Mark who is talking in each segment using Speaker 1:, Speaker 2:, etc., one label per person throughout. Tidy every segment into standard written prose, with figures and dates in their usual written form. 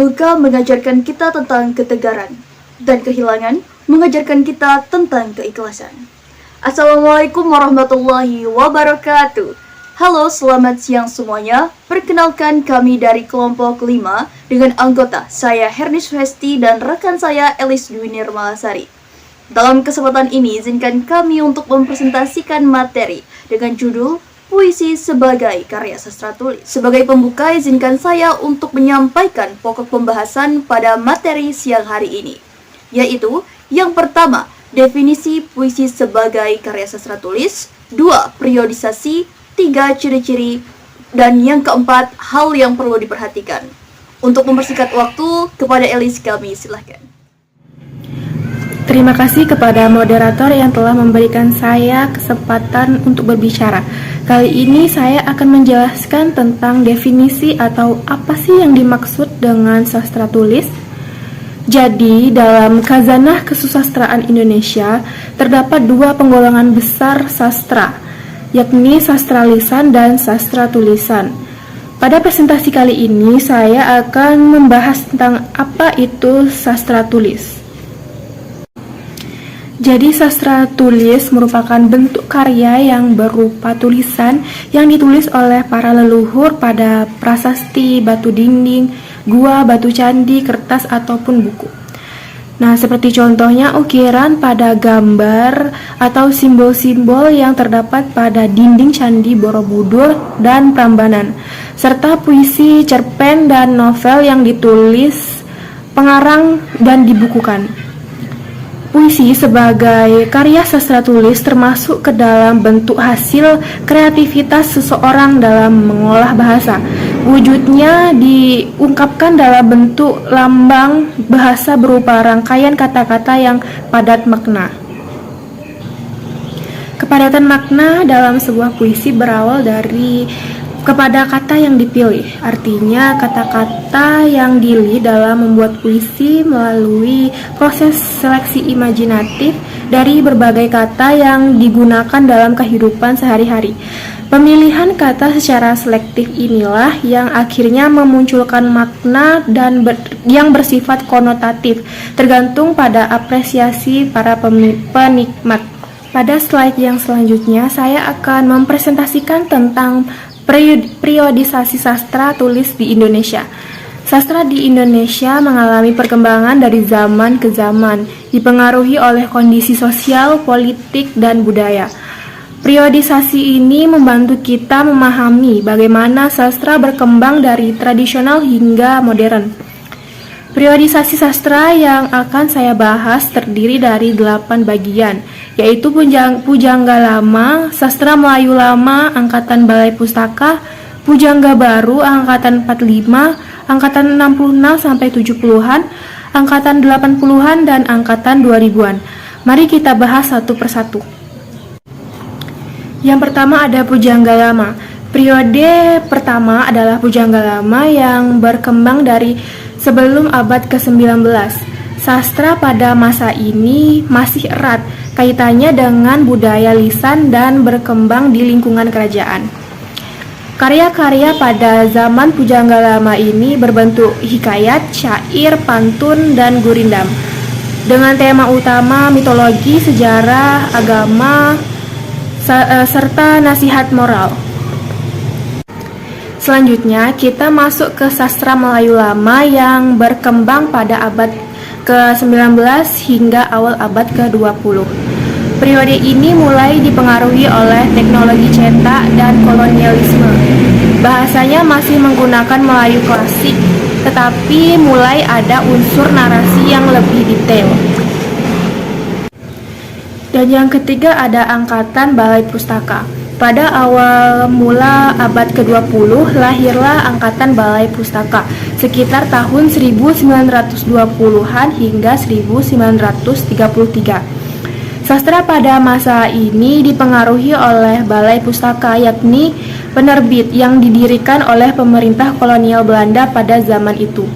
Speaker 1: Luka mengajarkan kita tentang ketegaran, dan kehilangan mengajarkan kita tentang keikhlasan. Assalamualaikum warahmatullahi wabarakatuh. Halo, selamat siang semuanya. Perkenalkan, kami dari kelompok 5 dengan anggota saya Hernis Hesti dan rekan saya Elis Dwi Nirmalasari. Dalam kesempatan ini, izinkan kami untuk mempresentasikan materi dengan judul Puisi sebagai karya sastra tulis. Sebagai pembuka, izinkan saya untuk menyampaikan pokok pembahasan pada materi siang hari ini, yaitu yang pertama, definisi puisi sebagai karya sastra tulis, 2. Periodisasi, 3. Ciri-ciri, dan yang keempat, hal yang perlu diperhatikan. Untuk mempersingkat waktu, kepada Elis kami silahkan.
Speaker 2: Terima kasih kepada moderator yang telah memberikan saya kesempatan untuk berbicara. Kali ini saya akan menjelaskan tentang definisi atau apa sih yang dimaksud dengan sastra tulis. Jadi, dalam Khazanah Kesusastraan Indonesia terdapat dua penggolongan besar sastra, yakni sastra lisan dan sastra tulisan. Pada presentasi kali ini saya akan membahas tentang apa itu sastra tulis. Jadi sastra tulis merupakan bentuk karya yang berupa tulisan yang ditulis oleh para leluhur pada prasasti, batu dinding, gua, batu candi, kertas, ataupun buku. Nah, seperti contohnya ukiran pada gambar atau simbol-simbol yang terdapat pada dinding Candi Borobudur dan Prambanan, serta puisi, cerpen, dan novel yang ditulis pengarang dan dibukukan. Puisi sebagai karya sastra tulis termasuk ke dalam bentuk hasil kreativitas seseorang dalam mengolah bahasa. Wujudnya diungkapkan dalam bentuk lambang bahasa berupa rangkaian kata-kata yang padat makna. Kepadatan makna dalam sebuah puisi berawal dari kepada kata yang dipilih. Artinya kata-kata yang dipilih dalam membuat puisi melalui proses seleksi imajinatif dari berbagai kata yang digunakan dalam kehidupan sehari-hari. Pemilihan kata secara selektif inilah yang akhirnya memunculkan makna dan yang bersifat konotatif, tergantung pada apresiasi para penikmat. Pada slide yang selanjutnya saya akan mempresentasikan tentang periodisasi sastra tulis di Indonesia. Sastra di Indonesia mengalami perkembangan dari zaman ke zaman, dipengaruhi oleh kondisi sosial, politik, dan budaya. Periodisasi ini membantu kita memahami bagaimana sastra berkembang dari tradisional hingga modern. Periodisasi sastra yang akan saya bahas terdiri dari 8 bagian, yaitu Pujangga Lama, Sastra Melayu Lama, Angkatan Balai Pustaka, Pujangga Baru, Angkatan 45, Angkatan 66 sampai 70-an, Angkatan 80-an, dan Angkatan 2000-an. Mari kita bahas satu persatu. Yang pertama ada Pujangga Lama. Periode pertama adalah Pujangga Lama yang berkembang dari sebelum abad ke-19. Sastra pada masa ini masih erat kaitannya dengan budaya lisan dan berkembang di lingkungan kerajaan. Karya-karya pada zaman Pujangga Lama ini berbentuk hikayat, syair, pantun, dan gurindam dengan tema utama mitologi, sejarah, agama, serta nasihat moral. Selanjutnya kita masuk ke sastra Melayu Lama yang berkembang pada abad ke-19 hingga awal abad ke-20. Periode ini mulai dipengaruhi oleh teknologi cetak dan kolonialisme. Bahasanya masih menggunakan Melayu klasik, tetapi mulai ada unsur narasi yang lebih detail. Dan yang ketiga ada Angkatan Balai Pustaka. Pada awal mula abad ke-20 lahirlah Angkatan Balai Pustaka sekitar tahun 1920-an hingga 1933. Sastra pada masa ini dipengaruhi oleh Balai Pustaka, yakni penerbit yang didirikan oleh pemerintah kolonial Belanda pada zaman itu.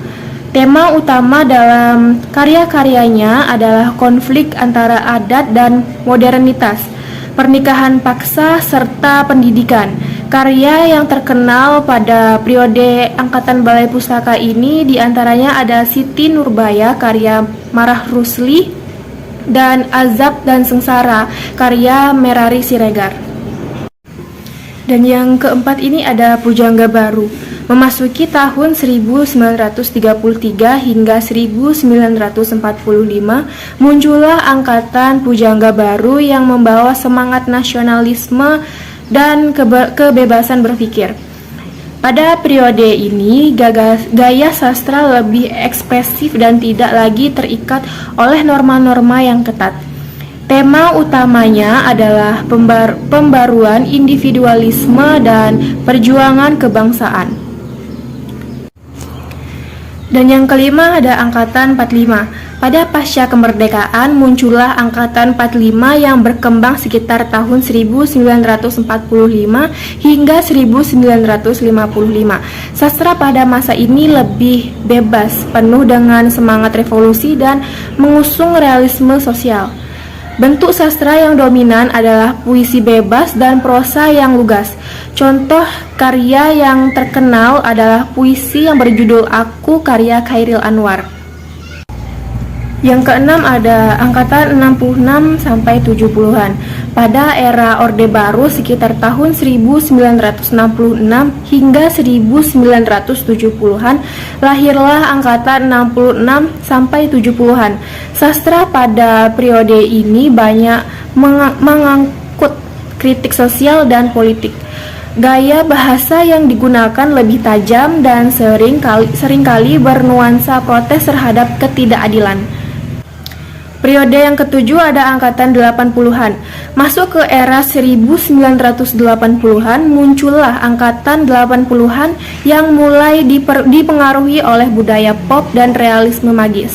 Speaker 2: Tema utama dalam karya-karyanya adalah konflik antara adat dan modernitas, pernikahan paksa, serta pendidikan. Karya yang terkenal pada periode Angkatan Balai Pustaka ini diantaranya ada Siti Nurbaya karya Marah Rusli dan Azab dan Sengsara karya Merari Siregar. Dan yang keempat ini ada Pujangga Baru. Memasuki tahun 1933 hingga 1945, muncullah angkatan Pujangga Baru yang membawa semangat nasionalisme dan kebebasan berpikir. Pada periode ini, gaya sastra lebih ekspresif dan tidak lagi terikat oleh norma-norma yang ketat. Tema utamanya adalah pembaruan individualisme dan perjuangan kebangsaan. Dan yang kelima ada Angkatan 45. Pada pasca kemerdekaan muncullah Angkatan 45 yang berkembang sekitar tahun 1945 hingga 1955. Sastra pada masa ini lebih bebas, penuh dengan semangat revolusi dan mengusung realisme sosial. Bentuk sastra yang dominan adalah puisi bebas dan prosa yang lugas. Contoh karya yang terkenal adalah puisi yang berjudul Aku karya Chairil Anwar. Yang keenam ada Angkatan 66 sampai 70-an. Pada era Orde Baru sekitar tahun 1966 hingga 1970-an lahirlah Angkatan 66 sampai 70-an. Sastra pada periode ini banyak mengangkut kritik sosial dan politik. Gaya bahasa yang digunakan lebih tajam dan seringkali bernuansa protes terhadap ketidakadilan. Periode yang ketujuh ada Angkatan 80-an. Masuk ke era 1980-an, muncullah Angkatan 80-an yang mulai dipengaruhi oleh budaya pop dan realisme magis.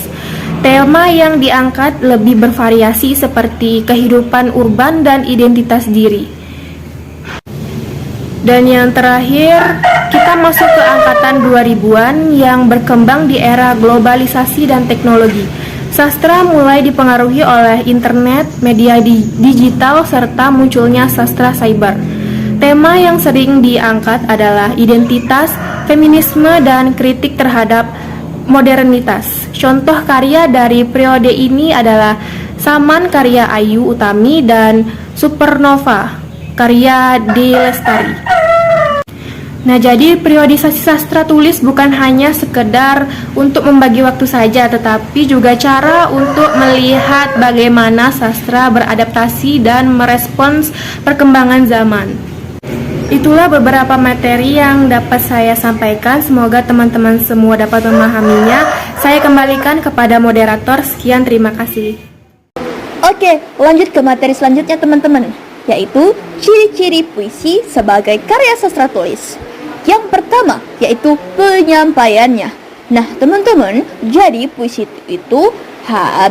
Speaker 2: Tema yang diangkat lebih bervariasi seperti kehidupan urban dan identitas diri. Dan yang terakhir, kita masuk ke Angkatan 2000-an yang berkembang di era globalisasi dan teknologi. Sastra mulai dipengaruhi oleh internet, media digital, serta munculnya sastra cyber. Tema yang sering diangkat adalah identitas, feminisme, dan kritik terhadap modernitas. Contoh karya dari periode ini adalah Saman karya Ayu Utami dan Supernova karya D. Lestari. Nah, jadi periodisasi sastra tulis bukan hanya sekedar untuk membagi waktu saja, tetapi juga cara untuk melihat bagaimana sastra beradaptasi dan merespons perkembangan zaman. Itulah beberapa materi yang dapat saya sampaikan. Semoga teman-teman semua dapat memahaminya. Saya kembalikan kepada moderator. Sekian, terima kasih.
Speaker 1: Oke, lanjut ke materi selanjutnya teman-teman, yaitu ciri-ciri puisi sebagai karya sastra tulis. Yang pertama yaitu penyampaiannya. Nah teman-teman, jadi puisi itu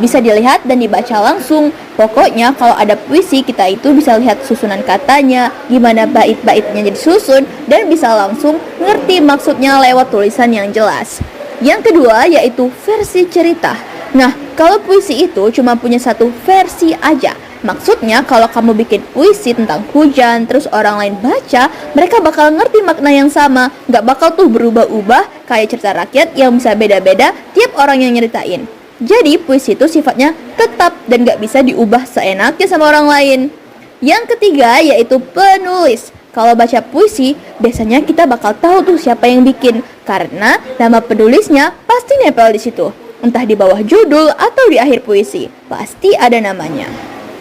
Speaker 1: bisa dilihat dan dibaca langsung. Pokoknya kalau ada puisi, kita itu bisa lihat susunan katanya, gimana bait-baitnya disusun, dan bisa langsung ngerti maksudnya lewat tulisan yang jelas. Yang kedua yaitu versi cerita. Nah, kalau puisi itu cuma punya satu versi aja. Maksudnya kalau kamu bikin puisi tentang hujan, terus orang lain baca, mereka bakal ngerti makna yang sama. Gak bakal tuh berubah-ubah kayak cerita rakyat yang bisa beda-beda tiap orang yang nyeritain. Jadi puisi itu sifatnya tetap dan gak bisa diubah seenaknya sama orang lain. Yang ketiga yaitu penulis. Kalau baca puisi, biasanya kita bakal tahu tuh siapa yang bikin, karena nama penulisnya pasti nempel di situ. Entah di bawah judul atau di akhir puisi, pasti ada namanya.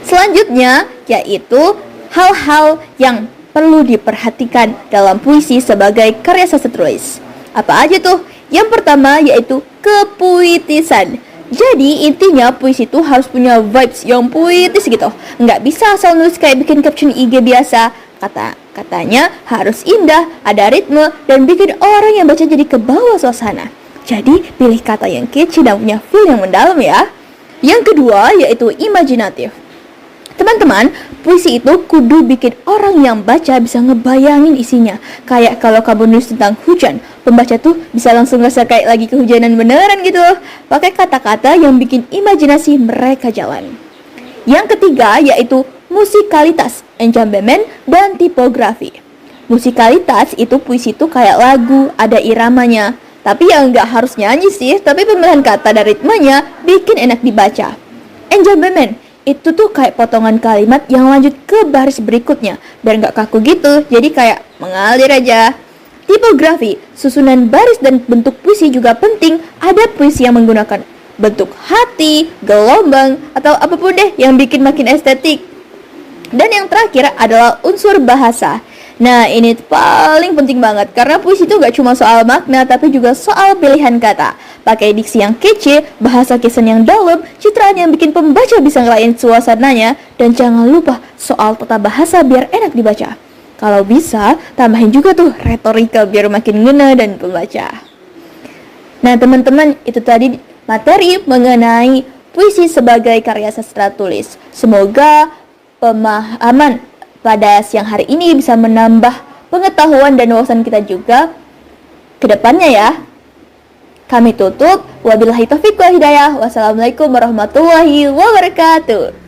Speaker 1: Selanjutnya yaitu hal-hal yang perlu diperhatikan dalam puisi sebagai karya sastra tulis. Apa aja tuh? Yang pertama yaitu kepuitisan. Jadi intinya puisi itu harus punya vibes yang puitis gitu. Nggak bisa asal nulis kayak bikin caption IG biasa. Katanya harus indah, ada ritme, dan bikin orang yang baca jadi kebawa suasana. Jadi pilih kata yang catchy dan punya feel yang mendalam ya. Yang kedua yaitu imajinatif. Teman-teman, puisi itu kudu bikin orang yang baca bisa ngebayangin isinya. Kayak kalau kamu nulis tentang hujan, pembaca tuh bisa langsung ngerasa kayak lagi kehujanan beneran gitu. Pakai kata-kata yang bikin imajinasi mereka jalan. Yang ketiga yaitu musikalitas, enjambemen, dan tipografi.
Speaker 3: Musikalitas itu puisi itu kayak lagu, ada iramanya. Tapi ya nggak harus nyanyi sih, tapi pemilihan kata dan ritmenya bikin enak dibaca. Enjambment itu tuh kayak potongan kalimat yang lanjut ke baris berikutnya dan nggak kaku gitu, jadi kayak mengalir aja. Tipografi, susunan baris dan bentuk puisi juga penting. Ada puisi yang menggunakan bentuk hati, gelombang, atau apapun deh yang bikin makin estetik. Dan yang terakhir adalah unsur bahasa. Nah, ini paling penting banget karena puisi itu gak cuma soal makna tapi juga soal pilihan kata. Pakai diksi yang kece, bahasa kesen yang dalam, citraan yang bikin pembaca bisa ngelain suasananya, dan jangan lupa soal tata bahasa biar enak dibaca. Kalau bisa, tambahin juga tuh retorika biar makin ngena dan pembaca. Nah, teman-teman, itu tadi materi mengenai puisi sebagai karya sastra tulis. Semoga pemahaman pada siang hari ini bisa menambah pengetahuan dan wawasan kita juga ke depannya ya. Kami tutup. Wabillahi taufiq wal hidayah. Wassalamualaikum warahmatullahi wabarakatuh.